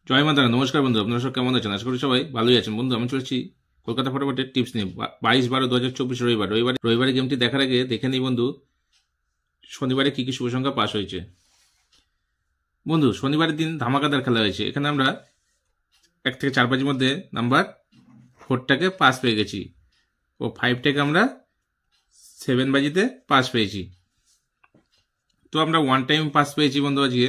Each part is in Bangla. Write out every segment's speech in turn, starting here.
জয় মাতারা। নমস্কার বন্ধু, আপনারা সব কেমন আছেন? আশা করি সবাই ভালোই আছেন। বন্ধু, আমি চলেছি কলকাতা ফটাফটের টিপস নিয়ে। 22/12/2024 রবিবারে গেমটি দেখার আগে দেখে নিই বন্ধু শনিবারে কি কি শুভ সংখ্যা পাস হয়েছে। বন্ধু, শনিবারের দিন ধামাকাদার খেলা হয়েছে। এখানে আমরা 1 থেকে 4 বাজির মধ্যে নাম্বার 4টাকে পাস পেয়ে গেছি ও 5টাকে আমরা 7 বাজিতে পাস পেয়েছি। তো আমরা 1 টাইম পাস পেয়েছি বন্ধু। আজকে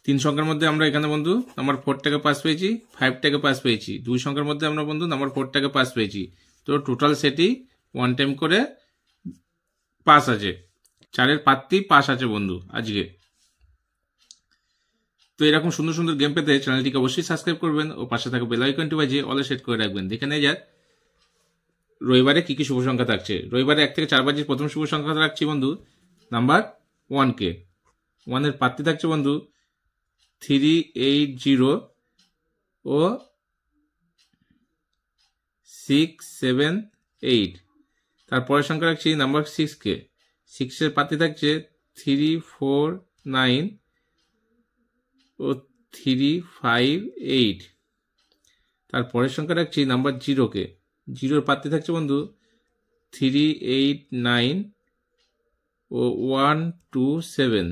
3 সংখ্যার মধ্যে আমরা এখানে বন্ধু নাম্বার 4টাকে পাস পেয়েছি, 5টাকে পাস পেয়েছি। 2 সংখ্যার মধ্যে আমরা বন্ধু নাম্বার 4টাকে পাস পেয়েছি। তো টোটাল সেটি 1 টাইম করে পাস আছে। 4-এর 5টি পাস আছে বন্ধু আজকে। তো এরকম সুন্দর সুন্দর গেম পেতে চ্যানেলটিকে অবশ্যই সাবস্ক্রাইব করবেন ও পাশে থাকা বেল আইকনটি বাজিয়ে অলে সেট করে রাখবেন। দেখে নেওয়া যাক রবিবারে কি কি শুভ সংখ্যা থাকছে। রবিবারে 1 থেকে 4 বাজির প্রথম শুভ সংখ্যা রাখছি বন্ধু নাম্বার 1কে। 1-এর 5টি থাকছে বন্ধু 380 ও 678। তারপরের সংখ্যা রাখছি নাম্বার 6কে। 6-এর 5টি থাকছে 349 ও 358। তারপরের সংখ্যা রাখছি নাম্বার 0কে। 0-এর 5টি থাকছে বন্ধু 389 ও 127।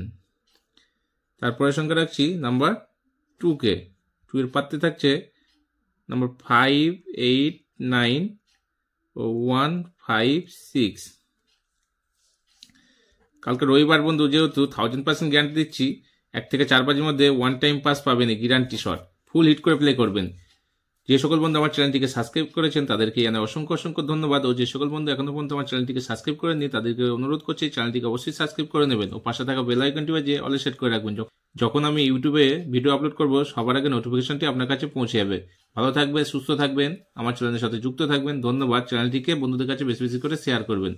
তারপরের সংখ্যা রাখছি নাম্বার 2কে। 2-এর 5টি থাকছে নাম্বার 589 ও 156। কালকে রবিবার বন্ধু, যেহেতু 1000% গ্যারান্টি দিচ্ছি, 1 থেকে 4 বাজির মধ্যে 1 টাইম পাস পাবেন, গ্যারান্টি শট ফুল হিট করে প্লে করবেন। যে সকল বন্ধু আমার চ্যানেলটিকে সাবস্ক্রাইব করেছেন তাদেরকে জানাই অসংখ্য অসংখ্য ধন্যবাদ। ও যে সকল বন্ধু এখনো পর্যন্ত আমার চ্যানেলটিকে সাবস্ক্রাইব করেননি তাদেরকে অনুরোধ করছি চ্যানেলটিকে অবশ্যই সাবস্ক্রাইব করে নেবেন ও পাশে থাকা বেল আইকনটি বাজিয়ে অলে সেট করে রাখবেন। যখন আমি ইউটিউবে ভিডিও আপলোড করব সবার আগে নোটিফিকেশনটি আপনার কাছে পৌঁছে যাবে। ভালো থাকবেন, সুস্থ থাকবেন, আমার চ্যানেলের সাথে যুক্ত থাকবেন। ধন্যবাদ। চ্যানেলটিকে বন্ধুদের কাছে বেশি বেশি করে শেয়ার করবেন।